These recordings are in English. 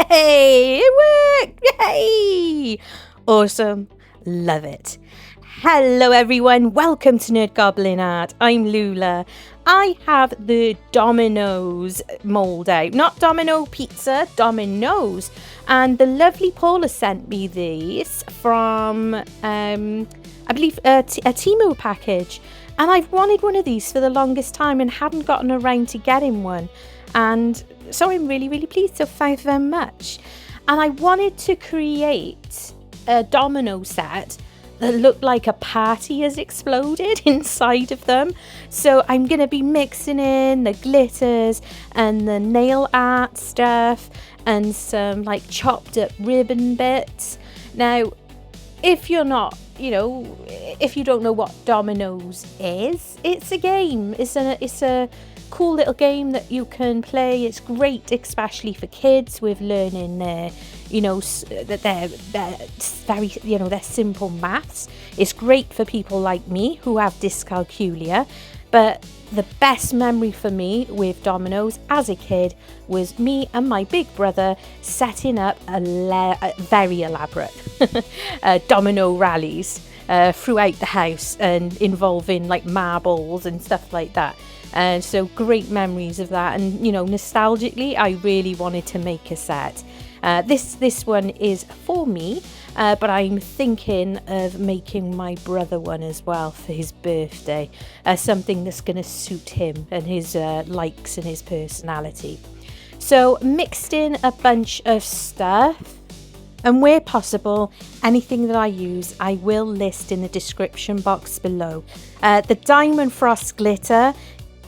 Yay! It worked! Yay! Awesome. Love it. Hello everyone, welcome to Nerd Goblin Art. I'm Lula. I have the Dominoes mould out. Not Domino Pizza, Dominoes. And the lovely Paula sent me these from, I believe, a Temu package. And I've wanted one of these for the longest time and hadn't gotten around to getting one. And so I'm really, really pleased. So thank you very much. And I wanted to create a domino set that looked like a party has exploded inside of them. So I'm going to be mixing in the glitters and the nail art stuff and some like chopped up ribbon bits. Now, if you're not, if you don't know what Dominoes is, it's a game. It's a cool little game that you can play. It's great, especially for kids with learning their, that they're very, they're simple maths. It's great for people like me who have dyscalculia. But the best memory for me with Dominoes as a kid was me and my big brother setting up a very elaborate domino rallies throughout the house and involving like marbles and stuff like that. And so great memories of that. And, nostalgically, I really wanted to make a set. This one is for me, but I'm thinking of making my brother one as well for his birthday. Something that's going to suit him and his likes and his personality. So mixed in a bunch of stuff. And where possible, anything that I use, I will list in the description box below. The Diamond Frost glitter,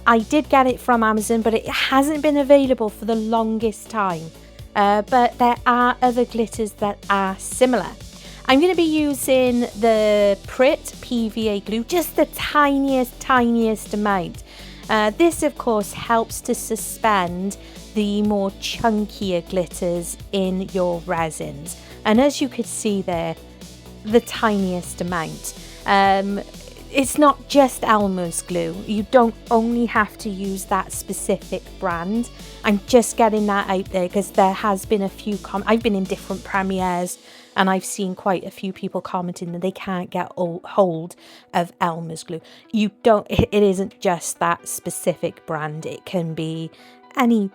I did get it from Amazon, but it hasn't been available for the longest time. But there are other glitters that are similar. I'm going to be using the Arrtx PVA glue, just the tiniest amount. This, of course, helps to suspend the more chunkier glitters in your resins. And as you could see there, the tiniest amount. It's not just Elmer's glue. You don't only have to use that specific brand. I'm just getting that out there because there has been a few I've been in different premieres and I've seen quite a few people commenting that they can't get hold of Elmer's glue. It isn't just that specific brand. It can be any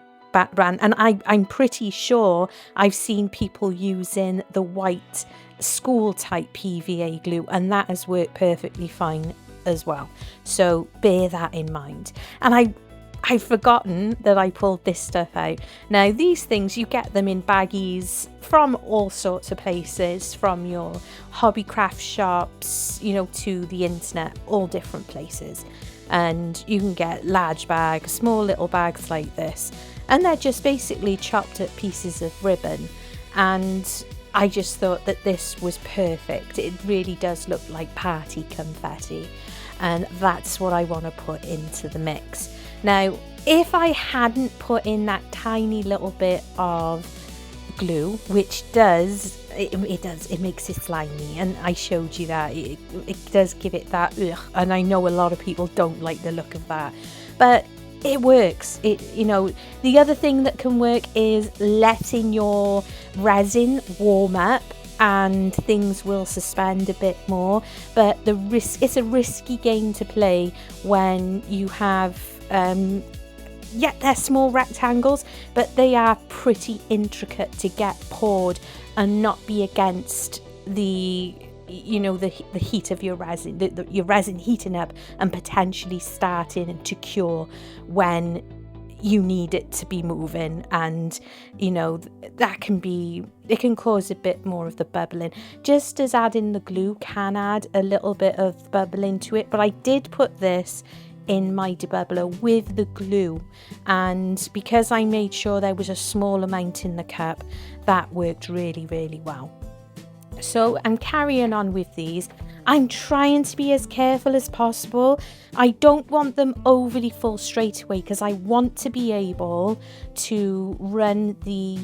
brand. And I'm pretty sure I've seen people using the white school type PVA glue, and that has worked perfectly fine as well. So bear that in mind. And I've forgotten that I pulled this stuff out. Now these things, you get them in baggies from all sorts of places, from your hobby craft shops, to the internet, all different places. And you can get large bags, small little bags like this, and they're just basically chopped up pieces of ribbon. And I just thought that this was perfect. It really does look like party confetti, and that's what I want to put into the mix. Now, if I hadn't put in that tiny little bit of glue, which it makes it slimy, and I showed you that it does give it that ugh, and I know a lot of people don't like the look of that, but it works. The other thing that can work is letting your resin warm up and things will suspend a bit more. But it's a risky game to play when you have, they're small rectangles, but they are pretty intricate to get poured and not be against the heat of your resin, your resin heating up and potentially starting to cure when you need it to be moving. And it can cause a bit more of the bubbling, just as adding the glue can add a little bit of bubbling to it. But I did put this in my debubbler with the glue, and because I made sure there was a small amount in the cup, that worked really, really well. So I'm carrying on with these. I'm trying to be as careful as possible. I don't want them overly full straight away because I want to be able to run the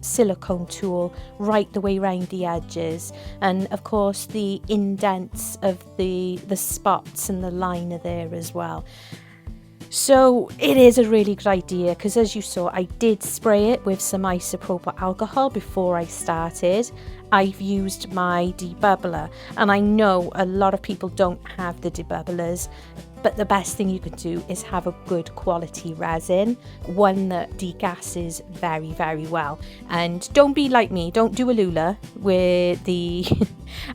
silicone tool right the way around the edges, and of course the indents of the spots and the liner there as well. So it is a really good idea, because as you saw, I did spray it with some isopropyl alcohol before I started. I've used my debubbler, and I know a lot of people don't have the debubblers, but the best thing you can do is have a good quality resin, one that degasses very, very well. And don't be like me, don't do a Lula where the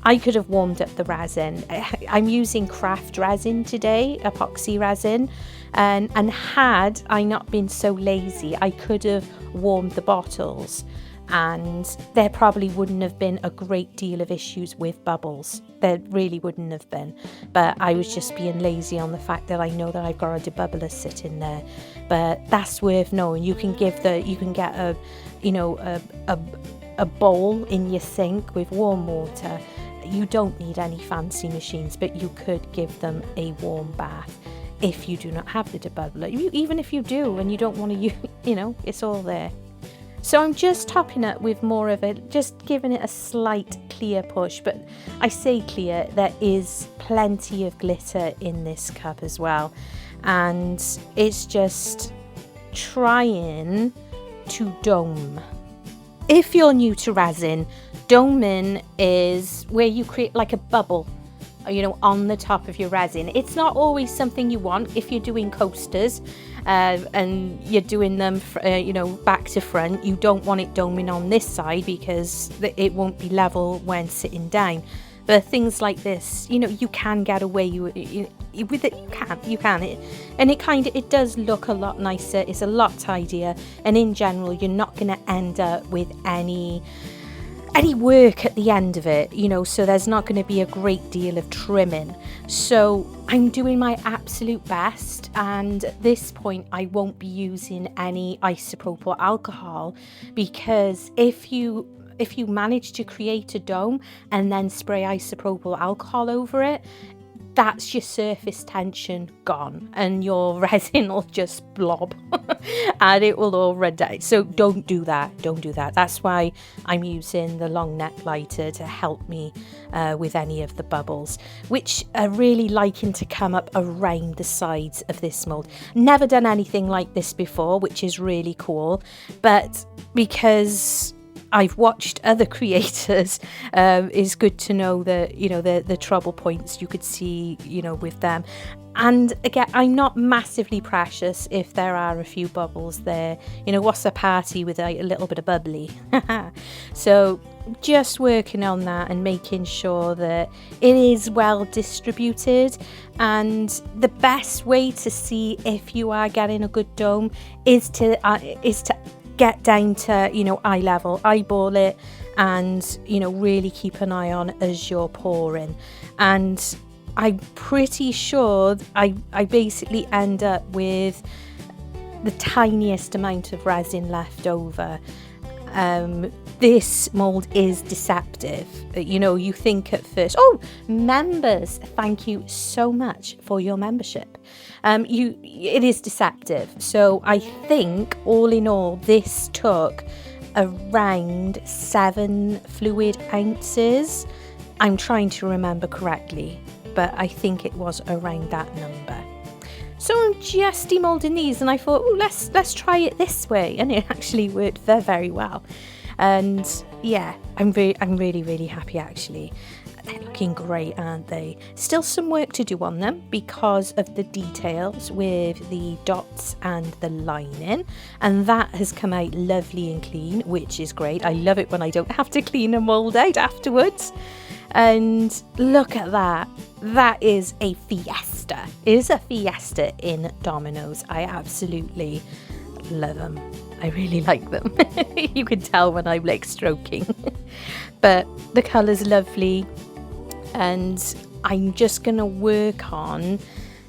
I could have warmed up the resin. I'm using craft resin today, epoxy resin, and had I not been so lazy, I could have warmed the bottles, and there probably wouldn't have been a great deal of issues with bubbles. There really wouldn't have been, but I was just being lazy on the fact that I know that I've got a debubbler sitting there. But that's worth knowing. You can get a a bowl in your sink with warm water. You don't need any fancy machines, but you could give them a warm bath if you do not have the debubbler. Even if you do and you don't want to use, it's all there. So I'm just topping it with more of it, just giving it a slight clear push. But I say clear, there is plenty of glitter in this cup as well. And it's just trying to dome. If you're new to resin, doming is where you create like a bubble, on the top of your resin. It's not always something you want if you're doing coasters and you're doing them, back to front. You don't want it doming on this side because it won't be level when sitting down. But things like this, you can get away with it. You can. It does look a lot nicer. It's a lot tidier. And in general, you're not going to end up with any work at the end of it, so there's not going to be a great deal of trimming. So I'm doing my absolute best, and at this point I won't be using any isopropyl alcohol, because if you manage to create a dome and then spray isopropyl alcohol over it, that's your surface tension gone, and your resin will just blob and it will all run down. So don't do that. That's why I'm using the long neck lighter to help me with any of the bubbles, which are really liking to come up around the sides of this mold. Never done anything like this before, which is really cool, but because I've watched other creators, it's good to know that, the trouble points you could see, with them. And again, I'm not massively precious if there are a few bubbles there. What's a party with a little bit of bubbly? So just working on that and making sure that it is well distributed. And the best way to see if you are getting a good dome is to get down to, eye level, eyeball it, and, really keep an eye on as you're pouring. And I'm pretty sure I basically end up with the tiniest amount of resin left over. This mold is deceptive. You think at first, members, thank you so much for your membership. It is deceptive. So I think all in all, this took around 7 fluid ounces. I'm trying to remember correctly, but I think it was around that number. So I'm just demolding these, and I thought, let's try it this way, and it actually worked very, very well. And yeah, I'm really, really happy actually. They're looking great, aren't they? Still some work to do on them because of the details with the dots and the lining, and that has come out lovely and clean, which is great. I love it when I don't have to clean a mold out afterwards. And look at that. That is a fiesta. It is a fiesta in Dominoes. I absolutely love them. I really like them. You can tell when I'm like stroking. But the colour's lovely. And I'm just going to work on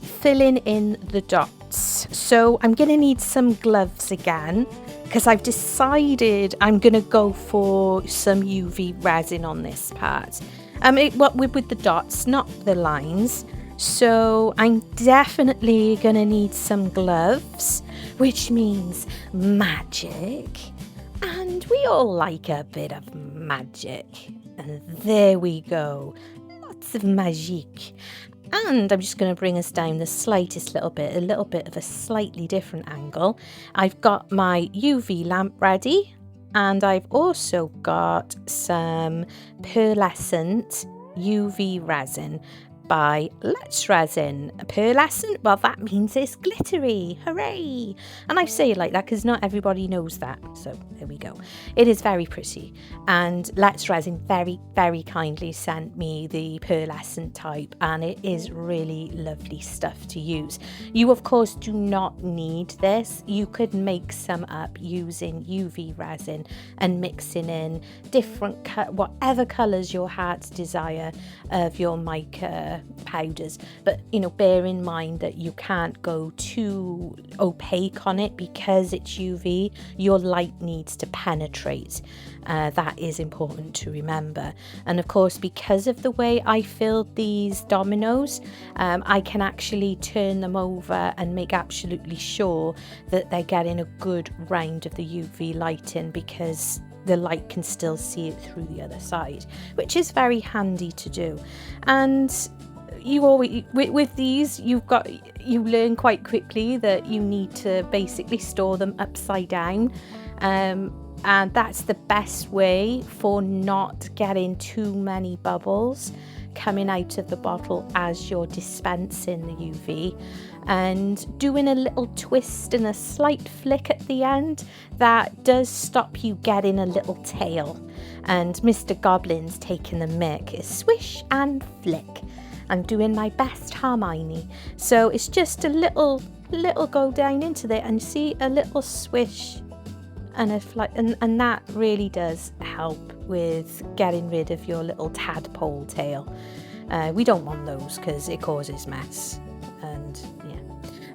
filling in the dots. So I'm going to need some gloves again, because I've decided I'm going to go for some UV resin on this part. With the dots, not the lines. So I'm definitely going to need some gloves, which means magic. And we all like a bit of magic. And there we go. Lots of magic. And I'm just going to bring us down the slightest little bit, a little bit of a slightly different angle. I've got my UV lamp ready, and I've also got some pearlescent UV resin by Let's Resin. Pearlescent, well, that means it's glittery. Hooray! And I say it like that because not everybody knows that. So there we go. It is very pretty. And Let's Resin very, very kindly sent me the pearlescent type, and it is really lovely stuff to use. You, of course, do not need this. You could make some up using UV resin and mixing in different, whatever colours your heart's desire of your mica powders, but bear in mind that you can't go too opaque on it because it's UV. Your light needs to penetrate. That is important to remember. And of course, because of the way I filled these dominoes, I can actually turn them over and make absolutely sure that they're getting a good round of the UV light in, because the light can still see it through the other side, which is very handy to do. And you always, with these, you learn quite quickly that you need to basically store them upside down, and that's the best way for not getting too many bubbles coming out of the bottle as you're dispensing the UV. And doing a little twist and a slight flick at the end, that does stop you getting a little tail. And Mr. Goblin's taking the mick. It's swish and flick. I'm doing my best Hermione. So it's just a little go down into there and see a little swish and a flight, and that really does help with getting rid of your little tadpole tail. We don't want those because it causes mess. And yeah,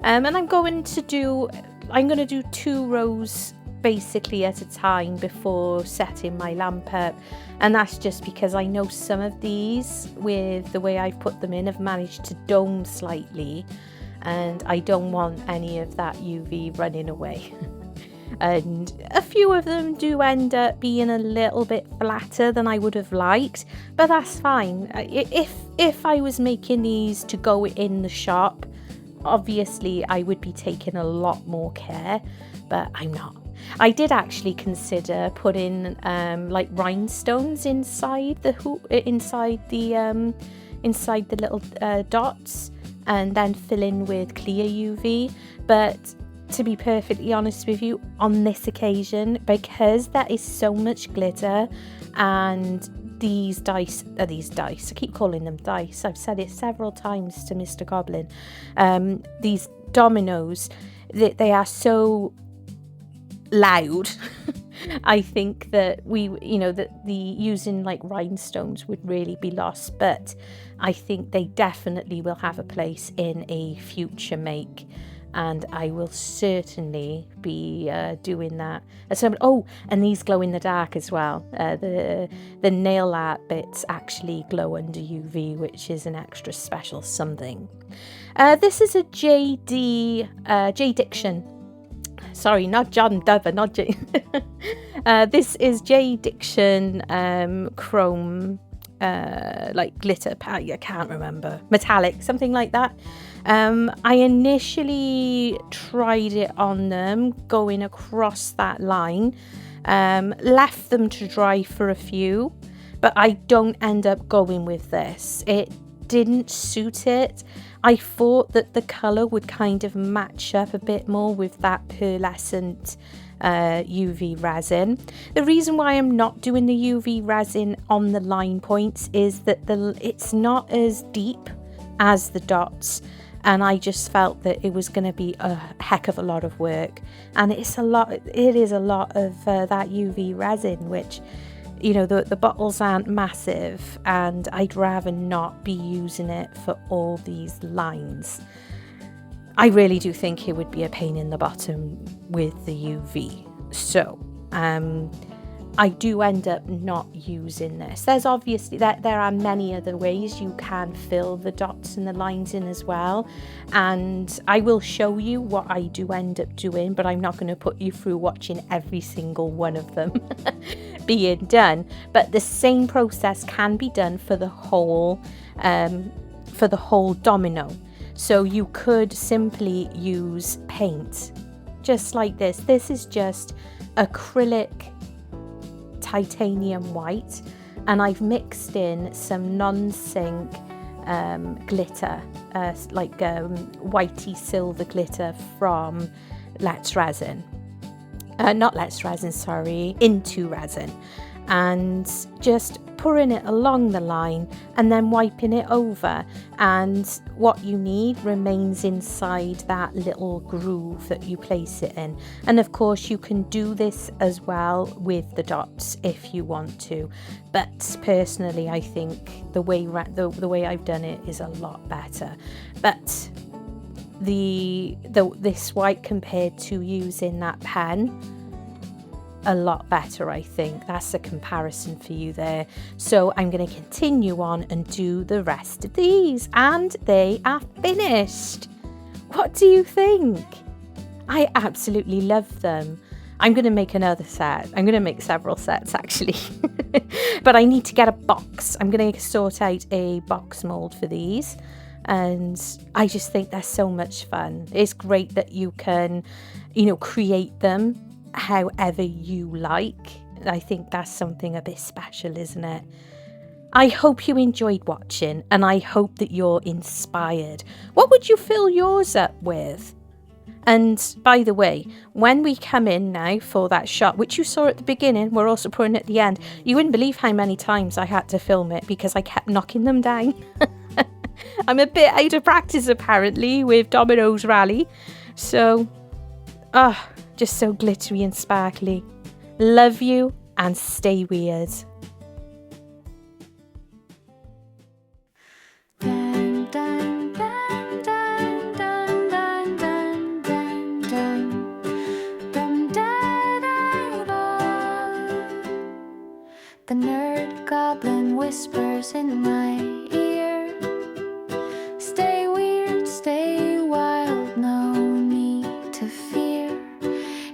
and I'm going to do 2 rows basically at a time before setting my lamp up, and that's just because I know some of these, with the way I've put them in, have managed to dome slightly, and I don't want any of that UV running away. And a few of them do end up being a little bit flatter than I would have liked, but that's fine. If I was making these to go in the shop, obviously I would be taking a lot more care, but I'm not. I did actually consider putting like rhinestones inside the little dots, and then fill in with clear UV, but to be perfectly honest with you, on this occasion, because there is so much glitter, and these dice, I keep calling them dice, I've said it several times to Mr. Goblin, these dominoes, they are so loud. I think that that the using like rhinestones would really be lost, but I think they definitely will have a place in a future make, and I will certainly be doing that. And these glow in the dark as well. The nail art bits actually glow under UV, which is an extra special something. This is a J Diction. Sorry, not John Dover, not J. This is J Diction chrome, like glitter, I can't remember, metallic, something like that. I initially tried it on them, going across that line, left them to dry for a few, but I don't end up going with this. It didn't suit it. I thought that the colour would kind of match up a bit more with that pearlescent UV resin. The reason why I'm not doing the UV resin on the line points is that it's not as deep as the dots, and I just felt that it was going to be a heck of a lot of work, and it is a lot of that UV resin, which the bottles aren't massive, and I'd rather not be using it for all these lines. I really do think it would be a pain in the bottom with the UV. So I do end up not using this. There's obviously there are many other ways you can fill the dots and the lines in as well, and I will show you what I do end up doing, but I'm not going to put you through watching every single one of them being done. But the same process can be done for the whole for the whole domino. So you could simply use paint, just like this. This is just acrylic titanium white, and I've mixed in some non-sink glitter, like whitey silver glitter from Let's Resin. Not Let's Resin, sorry, Into Resin. And just pouring it along the line and then wiping it over, and what you need remains inside that little groove that you place it in. And of course you can do this as well with the dots if you want to, but personally I think the way I've done it is a lot better. But this white compared to using that pen, a lot better, I think. That's a comparison for you there. So I'm going to continue on and do the rest of these, and they are finished. What do you think? I absolutely love them. I'm going to make another set. I'm going to make several sets actually. But I need to get a box. I'm going to sort out a box mold for these, and I just think they're so much fun. It's great that you can, create them however you like. I think that's something a bit special, isn't it? I hope you enjoyed watching, and I hope that you're inspired. What would you fill yours up with? And by the way, when we come in now for that shot, which you saw at the beginning, we're also pouring at the end, you wouldn't believe how many times I had to film it because I kept knocking them down. I'm a bit out of practice apparently with Dominoes Rally. So, just so glittery and sparkly. Love you and stay weird. The nerd goblin whispers in my ear, stay weird, stay wild, no need to fear.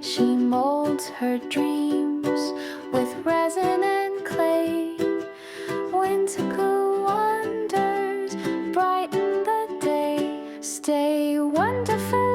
She molds her dreams with resin and clay. Whimsical wonders brighten the day. Stay wonderful.